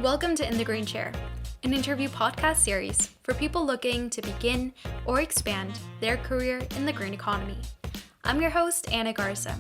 Welcome to In the Green Chair, an interview podcast series for people looking to begin or expand their career in the green economy. I'm your host, Anna Garza,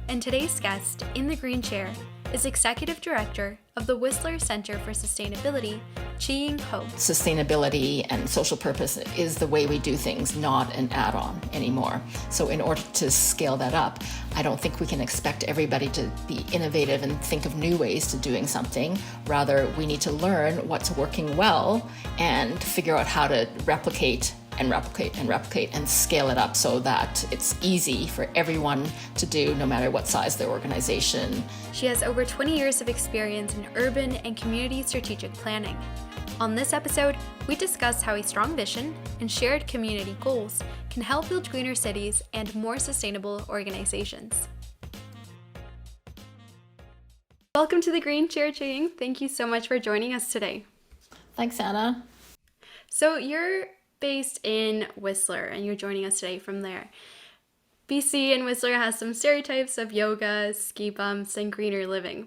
and today's guest in the Green Chair is Executive Director of the Whistler Center for Sustainability, Cheeying Ho. Sustainability and social purpose is the way we do things, not an add-on anymore. So in order to scale that up, I don't think we can expect everybody to be innovative and think of new ways to doing something. Rather, we need to learn what's working well and figure out how to replicate and scale it up so that it's easy for everyone to do, no matter what size their organization. She has over 20 years of experience in urban and community strategic planning. On this episode, we discuss how a strong vision and shared community goals can help build greener cities and more sustainable organizations. Welcome to the Green Chair, Cheeying. Thank you so much for joining us today. Thanks, Anna. So you're based in Whistler, and you're joining us today from there. BC and Whistler has some stereotypes of yoga, ski bumps, and greener living.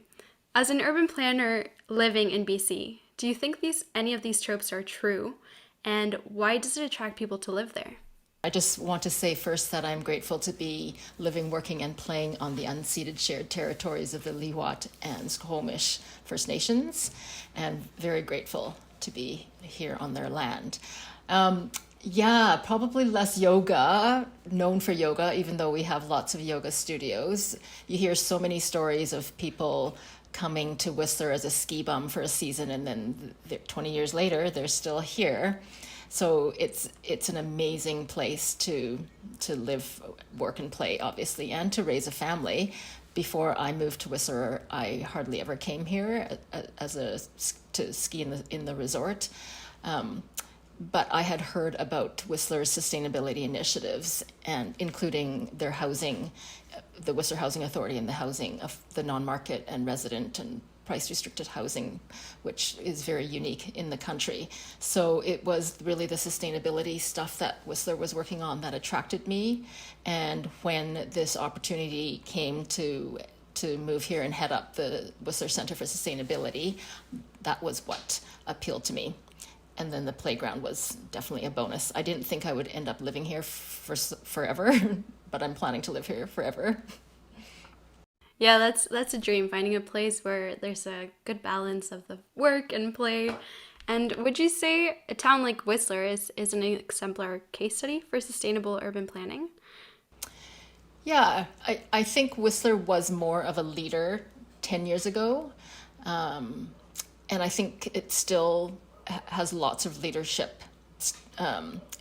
As an urban planner living in BC, do you think any of these tropes are true? And why does it attract people to live there? I just want to say first that I'm grateful to be living, working, and playing on the unceded shared territories of the Liwat and Squamish First Nations, and very grateful to be here on their land. Probably less yoga, known for yoga, even though we have lots of yoga studios. You hear so many stories of people coming to Whistler as a ski bum for a season, and then 20 years later, they're still here. So it's an amazing place to live, work, and play, obviously, and to raise a family. Before I moved to Whistler, I hardly ever came here to ski in the resort. But I had heard about Whistler's sustainability initiatives, and including their housing, the Whistler Housing Authority, and the housing of the non-market and resident and price-restricted housing, which is very unique in the country. So it was really the sustainability stuff that Whistler was working on that attracted me. And when this opportunity came to move here and head up the Whistler Center for Sustainability, that was what appealed to me. And then the playground was definitely a bonus. I didn't think I would end up living here for forever, but I'm planning to live here forever. Yeah, that's a dream, finding a place where there's a good balance of the work and play. And would you say a town like Whistler is an exemplar case study for sustainable urban planning? Yeah, I think Whistler was more of a leader 10 years ago. And I think it still has lots of leadership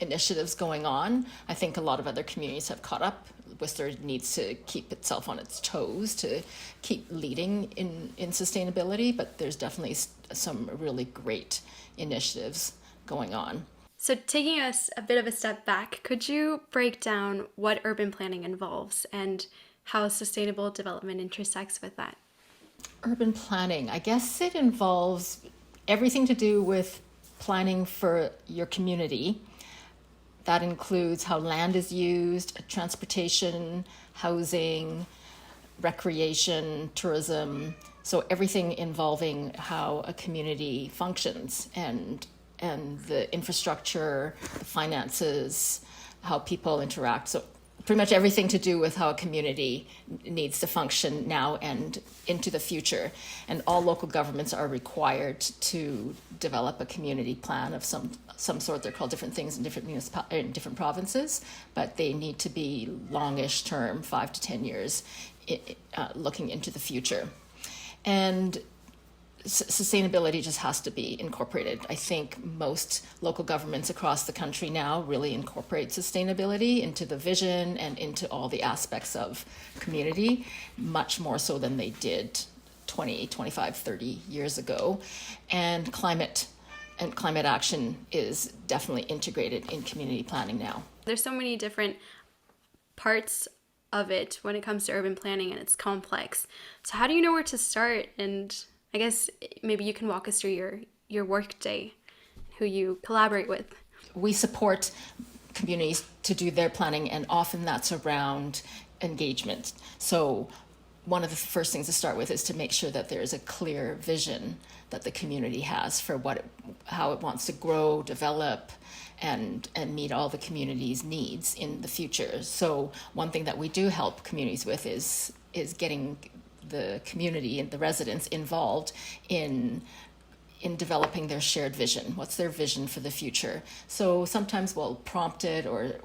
initiatives going on. I think a lot of other communities have caught up. Whistler needs to keep itself on its toes to keep leading in sustainability, but there's definitely some really great initiatives going on. So taking us a bit of a step back, could you break down what urban planning involves and how sustainable development intersects with that? Urban planning, I guess it involves everything to do with planning for your community. That includes how land is used, transportation, housing, recreation, tourism. So everything involving how a community functions and the infrastructure, the finances, how people interact. So pretty much everything to do with how a community needs to function now and into the future. And all local governments are required to develop a community plan of some sort. They're called different things in different provinces, but they need to be longish term, 5 to 10 years, looking into the future. And sustainability just has to be incorporated. I think most local governments across the country now really incorporate sustainability into the vision and into all the aspects of community, much more so than they did 20, 25, 30 years ago. And climate action is definitely integrated in community planning now. There's so many different parts of it when it comes to urban planning, and it's complex. So how do you know where to start? And I guess maybe you can walk us through your work day, who you collaborate with. We support communities to do their planning, and often that's around engagement. So one of the first things to start with is to make sure that there is a clear vision that the community has for how it wants to grow, develop, and meet all the community's needs in the future. So one thing that we do help communities with is getting the community and the residents involved in developing their shared vision. What's their vision for the future? So sometimes we'll prompt it or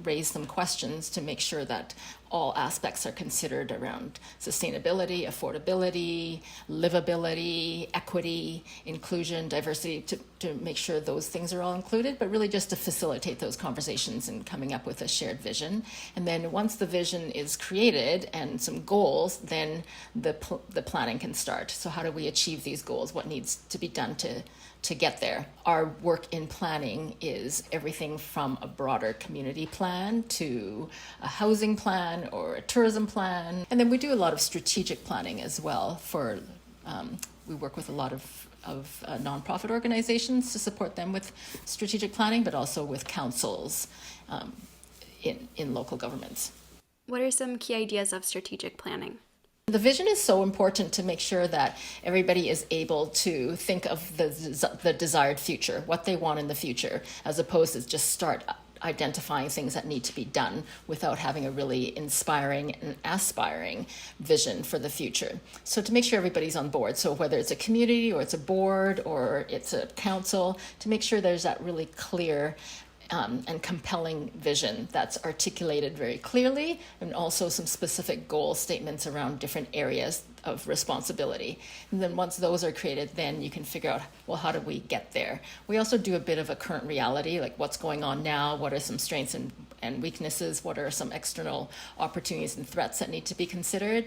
raise some questions to make sure that all aspects are considered around sustainability, affordability, livability, equity, inclusion, diversity, to make sure those things are all included, but really just to facilitate those conversations and coming up with a shared vision. And then once the vision is created and some goals, then the planning can start. So how do we achieve these goals? What needs to be done to get there? Our work in planning is everything from a broader community plan to a housing plan or a tourism plan. And then we do a lot of strategic planning as well we work with a lot of nonprofit organizations to support them with strategic planning, but also with councils in local governments. What are some key ideas of strategic planning? The vision is so important to make sure that everybody is able to think of the desired future, what they want in the future, as opposed to just start identifying things that need to be done without having a really inspiring and aspiring vision for the future. So to make sure everybody's on board, so whether it's a community or it's a board or it's a council, to make sure there's that really clear and compelling vision that's articulated very clearly, and also some specific goal statements around different areas of responsibility. And then once those are created, then you can figure out, well, how do we get there? We also do a bit of a current reality, like what's going on now, what are some strengths and weaknesses, what are some external opportunities and threats that need to be considered.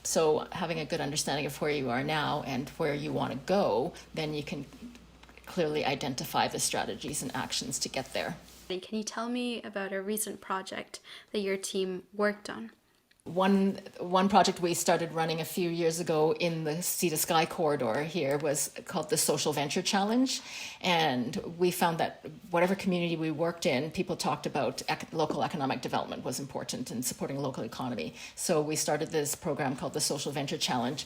So having a good understanding of where you are now and where you want to go, then you can clearly identify the strategies and actions to get there. Can you tell me about a recent project that your team worked on? One project we started running a few years ago in the Sea to Sky corridor here was called the Social Venture Challenge. And we found that whatever community we worked in, people talked about local economic development was important and supporting local economy. So we started this program called the Social Venture Challenge.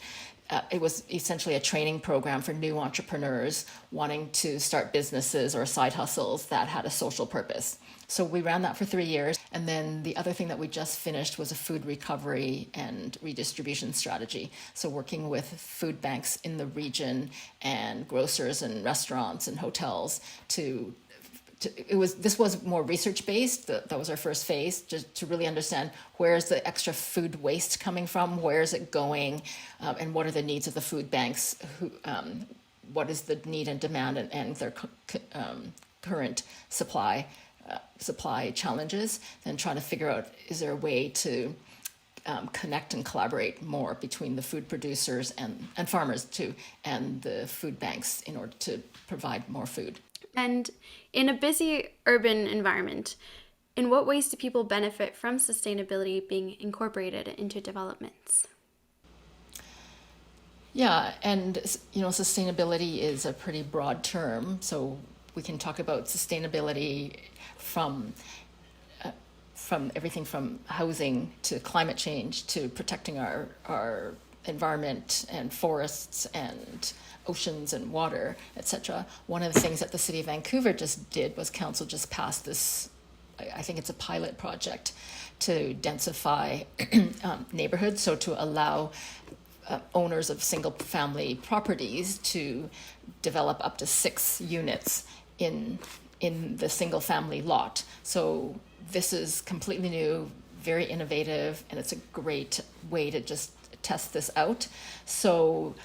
It was essentially a training program for new entrepreneurs wanting to start businesses or side hustles that had a social purpose. So we ran that for 3 years. And then the other thing that we just finished was a food recovery and redistribution strategy. So working with food banks in the region and grocers and restaurants and hotels this was more research based. That was our first phase, just to really understand where is the extra food waste coming from, where is it going, and what are the needs of the food banks, what is the need and demand and their current supply challenges, then trying to figure out, is there a way to connect and collaborate more between the food producers and farmers too, and the food banks in order to provide more food. And in a busy urban environment, in what ways do people benefit from sustainability being incorporated into developments? Yeah, and sustainability is a pretty broad term, so we can talk about sustainability from everything from housing to climate change to protecting our environment and forests and oceans and water, etc. One of the things that the City of Vancouver just did was council just passed this, I think it's a pilot project, to densify neighborhoods, so to allow owners of single family properties to develop up to 6 units in the single family lot. So this is completely new, very innovative, and it's a great way to just test this out. So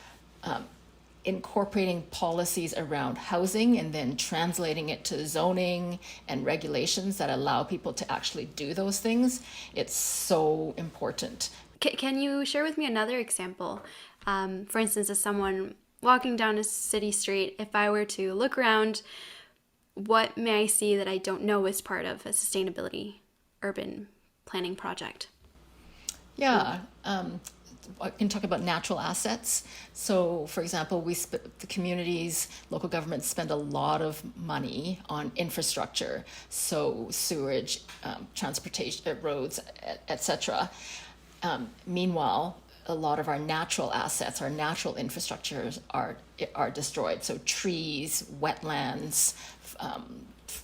incorporating policies around housing and then translating it to zoning and regulations that allow people to actually do those things, it's so important. Can you share with me another example? For instance, as someone walking down a city street, if I were to look around, what may I see that I don't know is part of a sustainability urban planning project? Yeah, I can talk about natural assets. So, for example, the communities, local governments spend a lot of money on infrastructure, so sewage, transportation, roads, etc. Meanwhile, a lot of our natural assets, our natural infrastructures are destroyed. So trees, wetlands,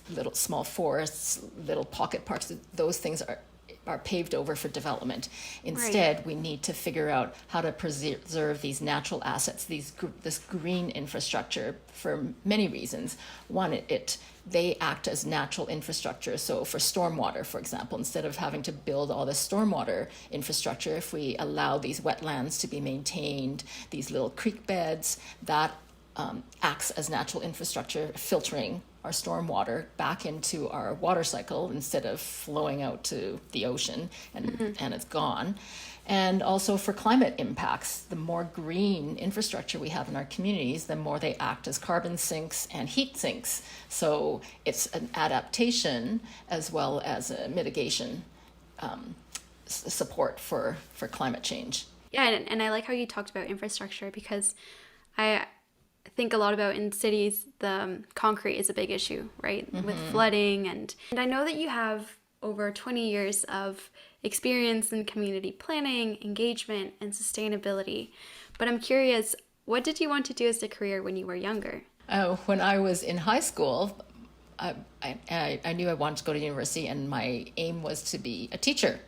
little small forests, little pocket parks, those things are paved over for development. Instead, Right. we need to figure out how to preserve these natural assets, this green infrastructure for many reasons. One, they act as natural infrastructure. So for stormwater, for example, instead of having to build all this stormwater infrastructure, if we allow these wetlands to be maintained, these little creek beds, that acts as natural infrastructure, filtering our stormwater back into our water cycle instead of flowing out to the ocean and it's gone. And also for climate impacts, the more green infrastructure we have in our communities, the more they act as carbon sinks and heat sinks. So it's an adaptation as well as a mitigation support for climate change. Yeah, and I like how you talked about infrastructure because I think a lot about in cities, the concrete is a big issue, right? With flooding. And I know that you have over 20 years of experience in community planning, engagement, and sustainability. But I'm curious, what did you want to do as a career when you were younger? When I was in high school, I knew I wanted to go to university, and my aim was to be a teacher.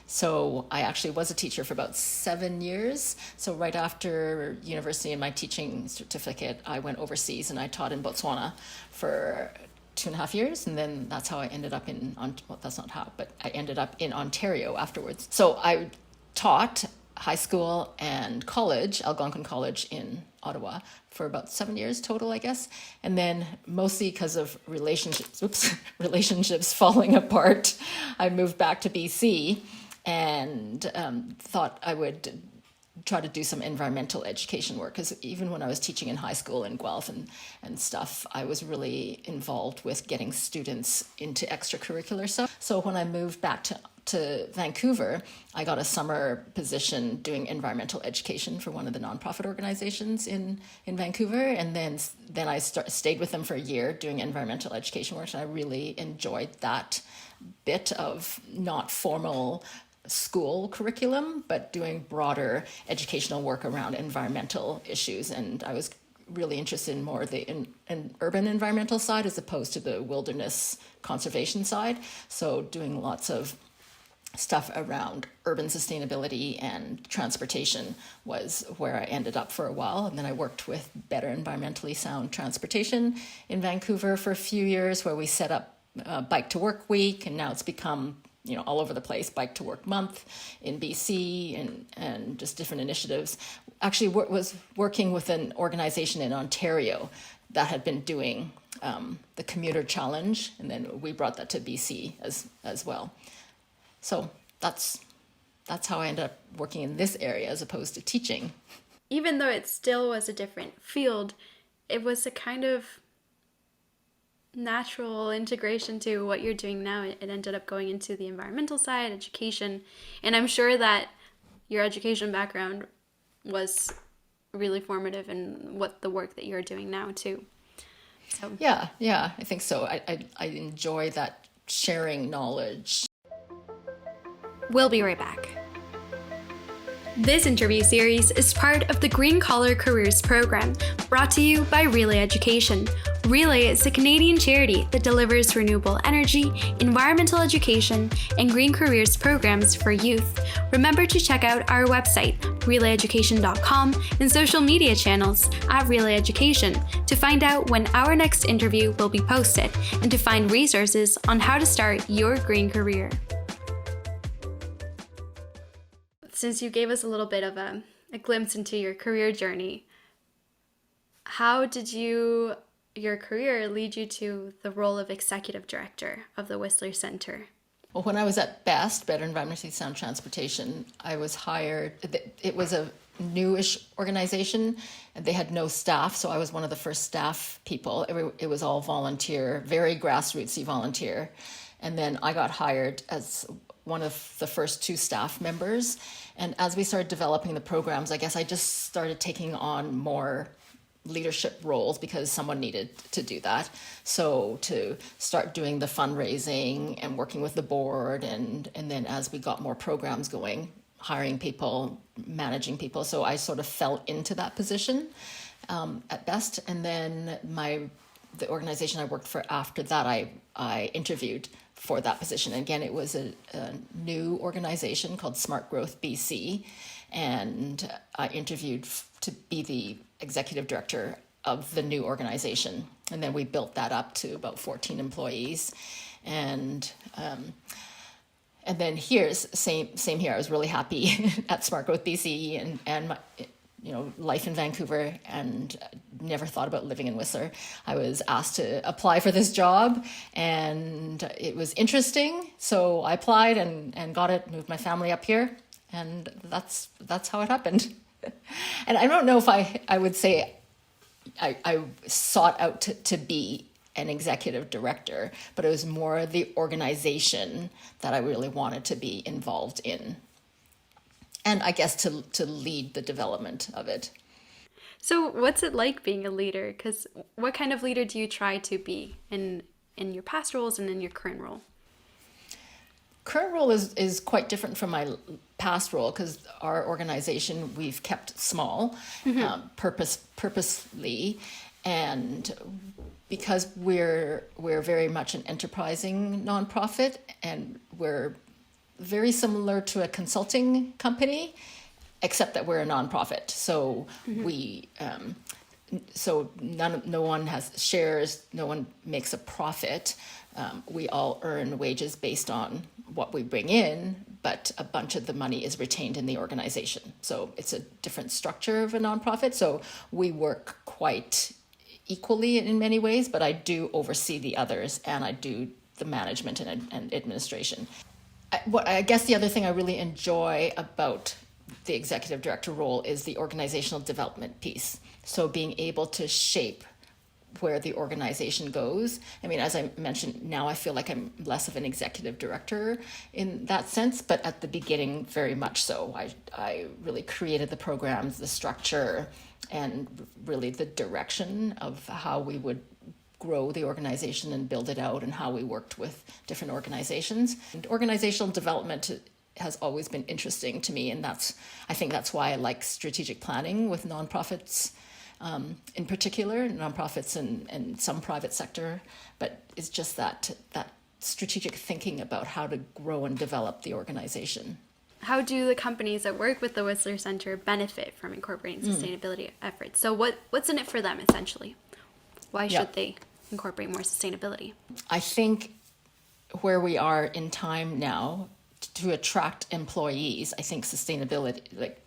So I actually was a teacher for about 7 years. So right after university and my teaching certificate, I went overseas and I taught in Botswana for 2.5 years. And then that's how I ended up well, that's not how, but I ended up in Ontario afterwards. So I taught high school and college, Algonquin College in Ottawa, for about 7 years total, I guess. And then mostly because of relationships falling apart, I moved back to BC and thought I would try to do some environmental education work, because even when I was teaching in high school in Guelph and stuff, I was really involved with getting students into extracurricular stuff. So when I moved back to Vancouver, I got a summer position doing environmental education for one of the nonprofit organizations in Vancouver, and then I stayed with them for a year doing environmental education work, and I really enjoyed that bit of not formal school curriculum, but doing broader educational work around environmental issues. And I was really interested in more the in urban environmental side as opposed to the wilderness conservation side. So doing lots of stuff around urban sustainability and transportation was where I ended up for a while. And then I worked with Better Environmentally Sound Transportation in Vancouver for a few years, where we set up Bike to Work Week, and now it's become all over the place, Bike to Work Month in BC and just different initiatives. Actually was working with an organization in Ontario that had been doing the Commuter Challenge, and then we brought that to BC as well. So that's how I ended up working in this area as opposed to teaching. Even though it still was a different field, it was a kind of natural integration to what you're doing now. It ended up going into the environmental side, education, and I'm sure that your education background was really formative in what the work that you're doing now too. So Yeah, I think so. I enjoy that sharing knowledge. we'll be right back. This interview series is part of the Green Collar Careers program, brought to you by Relay Education. Relay is a Canadian charity that delivers renewable energy, environmental education, and green careers programs for youth. Remember to check out our website, relayeducation.com, and social media channels at Relay Education to find out when our next interview will be posted and to find resources on how to start your green career. Since you gave us a little bit of a glimpse into your career journey, how did your career lead you to the role of executive director of the Whistler Center? Well, when I was at BEST, Better Environmentally Sound Transportation, I was hired. It was a newish organization, and they had no staff, so I was one of the first staff people. It was all volunteer, very grassrootsy volunteer. And then I got hired as one of the first 2 staff members. And as we started developing the programs, I guess I just started taking on more leadership roles because someone needed to do that. So to start doing the fundraising and working with the board, and then as we got more programs going, hiring people, managing people. So I sort of fell into that position at best. And then the organization I worked for after that, I interviewed for that position. Again, it was a new organization called Smart Growth BC, and I interviewed to be the executive director of the new organization. And then we built that up to about 14 employees. And then here's same here. I was really happy at Smart Growth BC and my, life in Vancouver, and never thought about living in Whistler. I was asked to apply for this job, and it was interesting. So I applied and got it. Moved my family up here, and that's how it happened. And I don't know if I would say I sought out to be an executive director, but it was more the organization that I really wanted to be involved in. And I guess to lead the development of it. So what's it like being a leader? Because what kind of leader do you try to be in your past roles and in your current role? Current role is quite different from my past role, because our organization we've kept small, purposely, and because we're very much an enterprising nonprofit, and we're very similar to a consulting company, except that we're a nonprofit. So no one has shares, no one makes a profit. We all earn wages based on what we bring in, but a bunch of the money is retained in the organization. So it's a different structure of a nonprofit. So we work quite equally in many ways, but I do oversee the others, and I do the management and administration. I guess the other thing I really enjoy about the executive director role is the organizational development piece. So being able to shape where the organization goes. I mean, as I mentioned, now I feel like I'm less of an executive director in that sense, but at the beginning, very much so. I really created the programs, the structure, and really the direction of how we would grow the organization and build it out, and how we worked with different organizations. And organizational development has always been interesting to me, and I think that's why I like strategic planning with nonprofits, in particular, nonprofits and some private sector. But it's just that strategic thinking about how to grow and develop the organization. How do the companies that work with the Whistler Center benefit from incorporating sustainability efforts? So what's in it for them, essentially? Why should they incorporate more sustainability? I think where we are in time now, to attract employees, I think sustainability, like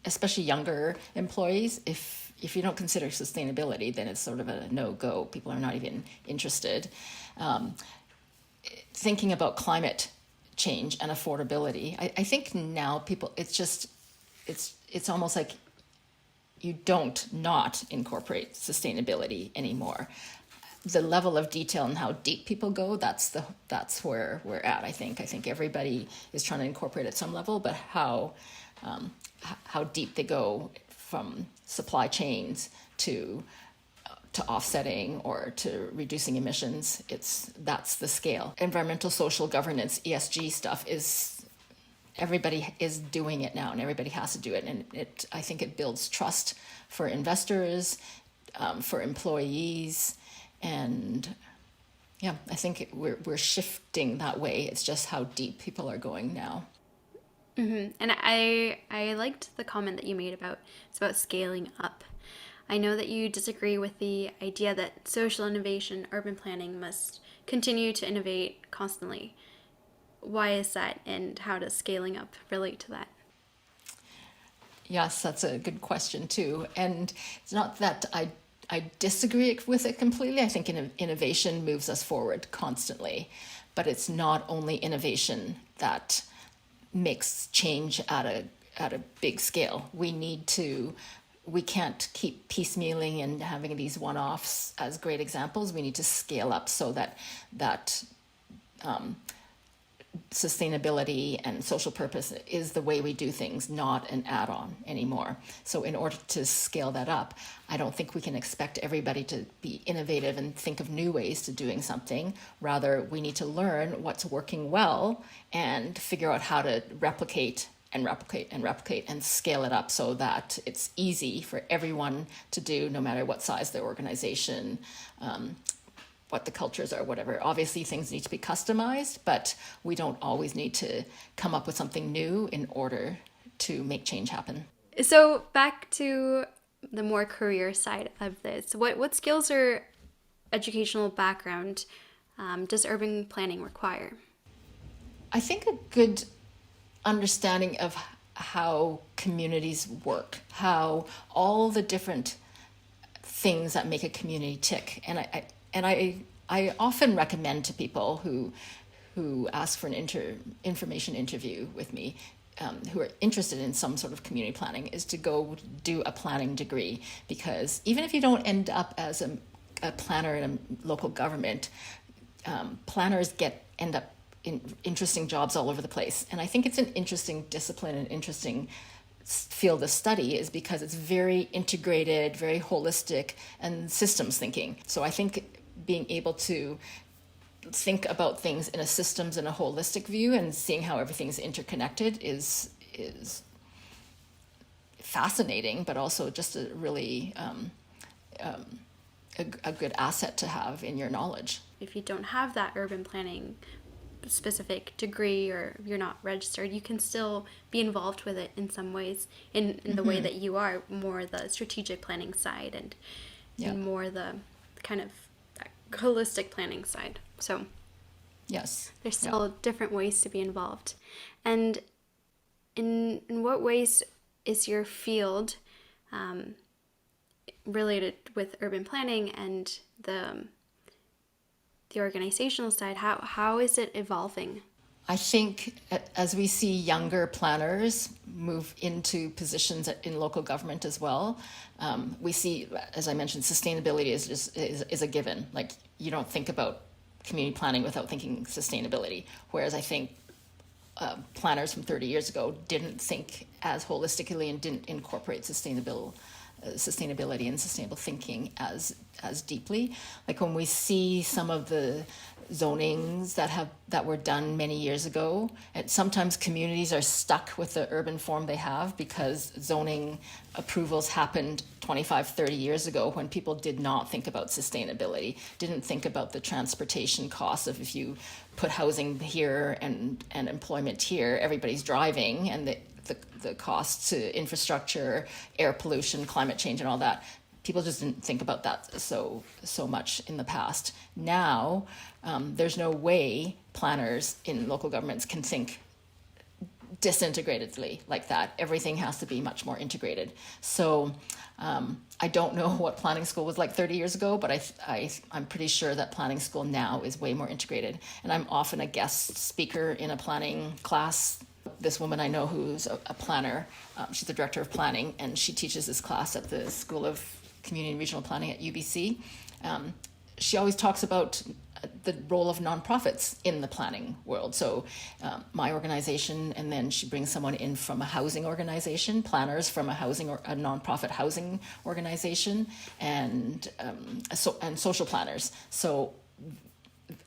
especially younger employees, if you don't consider sustainability, then it's sort of a no-go. People are not even interested. Thinking about climate change and affordability, I think now people, it's almost like you don't not incorporate sustainability anymore. The level of detail and how deep people go, that's where we're at. I think everybody is trying to incorporate at some level, but how deep they go, from supply chains to offsetting or to reducing emissions, that's the scale. Environmental, social governance, ESG stuff everybody is doing it now, and everybody has to do it. And I think it builds trust for investors, for employees, and I think we're shifting that way. It's just how deep people are going now. Mm-hmm. And I liked the comment that you made about scaling up. I know that you disagree with the idea that social innovation, urban planning must continue to innovate constantly. Why is that, and how does scaling up relate to that? Yes, that's a good question too. And it's not that I disagree with it completely. I think innovation moves us forward constantly, but it's not only innovation that makes change at a big scale. We can't keep piecemealing and having these one-offs as great examples. We need to scale up so that sustainability and social purpose is the way we do things, not an add-on anymore. So in order to scale that up, I don't think we can expect everybody to be innovative and think of new ways to doing something. Rather, we need to learn what's working well and figure out how to replicate and replicate and scale it up so that it's easy for everyone to do, no matter what size their organization, what the cultures are, whatever. Obviously, things need to be customized, but we don't always need to come up with something new in order to make change happen. So back to the more career side of this, what skills or educational background does urban planning require? I think a good understanding of how communities work, how all the different things that make a community tick. I often recommend to people who ask for an information interview with me, who are interested in some sort of community planning, is to go do a planning degree, because even if you don't end up as a planner in a local government, planners end up in interesting jobs all over the place. And I think it's an interesting discipline, an interesting field of study, is because it's very integrated, very holistic, and systems thinking. So I think being able to think about things in a systems and a holistic view and seeing how everything's interconnected is fascinating, but also just a really a good asset to have in your knowledge. If you don't have that urban planning specific degree, or you're not registered, you can still be involved with it in some ways, in the way that you are, more the strategic planning side and more the kind of holistic planning side. So yes, there's still different ways to be involved. And in what ways is your field related with urban planning and the organizational side? How is it evolving? I think as we see younger planners move into positions in local government as well, we see, as I mentioned, sustainability is a given. Like, you don't think about community planning without thinking sustainability. Whereas I think planners from 30 years ago didn't think as holistically and didn't incorporate sustainability and sustainable thinking as deeply. Like when we see some of the zonings that were done many years ago, and sometimes communities are stuck with the urban form they have because zoning approvals happened 25-30 years ago, when people did not think about sustainability, didn't think about the transportation costs of, if you put housing here and employment here, everybody's driving, and the costs to infrastructure, air pollution, climate change, and all that. People just didn't think about that so much in the past. Now, there's no way planners in local governments can think disintegratedly like that. Everything has to be much more integrated. So I don't know what planning school was like 30 years ago, but I'm pretty sure that planning school now is way more integrated. And I'm often a guest speaker in a planning class. This woman I know who's a planner, she's the director of planning, and she teaches this class at the School of Community and Regional Planning at UBC. She always talks about the role of nonprofits in the planning world. So my organization, and then she brings someone in from a housing organization, planners from a nonprofit housing organization, and social planners. So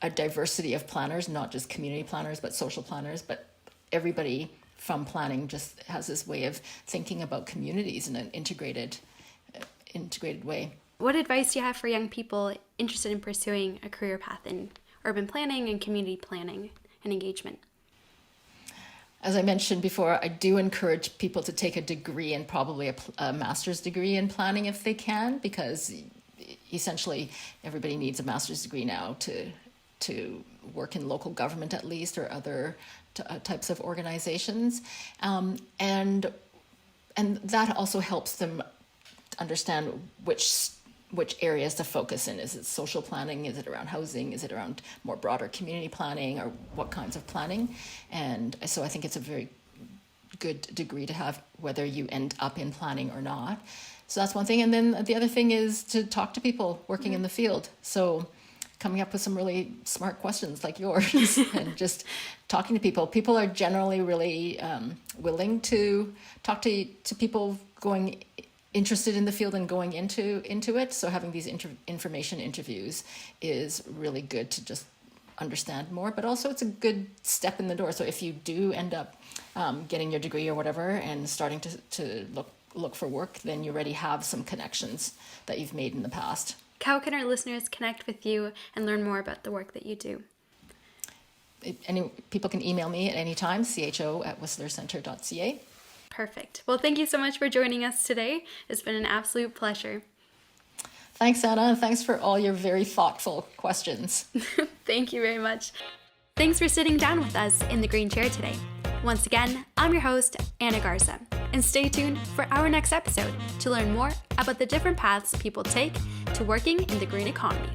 a diversity of planners, not just community planners, but social planners, but everybody from planning just has this way of thinking about communities in an integrated way. What advice do you have for young people interested in pursuing a career path in urban planning and community planning and engagement? As I mentioned before, I do encourage people to take a degree, and probably a master's degree in planning if they can, because essentially everybody needs a master's degree now to work in local government, at least, or other types of organizations, and that also helps them understand which areas to focus in. Is it social planning? Is it around housing? Is it around more broader community planning, or what kinds of planning? And so I think it's a very good degree to have, whether you end up in planning or not. So that's one thing. And then the other thing is to talk to people working in the field. So coming up with some really smart questions like yours and just talking to people. People are generally really willing to talk to people interested in the field and going into it. So having these information interviews is really good to just understand more, but also it's a good step in the door. So if you do end up getting your degree or whatever and starting to look for work, then you already have some connections that you've made in the past. How can our listeners connect with you and learn more about the work that you do? People can email me at any time, cho@whistlercenter.ca. Perfect. Well, thank you so much for joining us today. It's been an absolute pleasure. Thanks, Anna, and thanks for all your very thoughtful questions. Thank you very much. Thanks for sitting down with us in the green chair today. Once again, I'm your host, Anna Garza, and stay tuned for our next episode to learn more about the different paths people take to working in the green economy.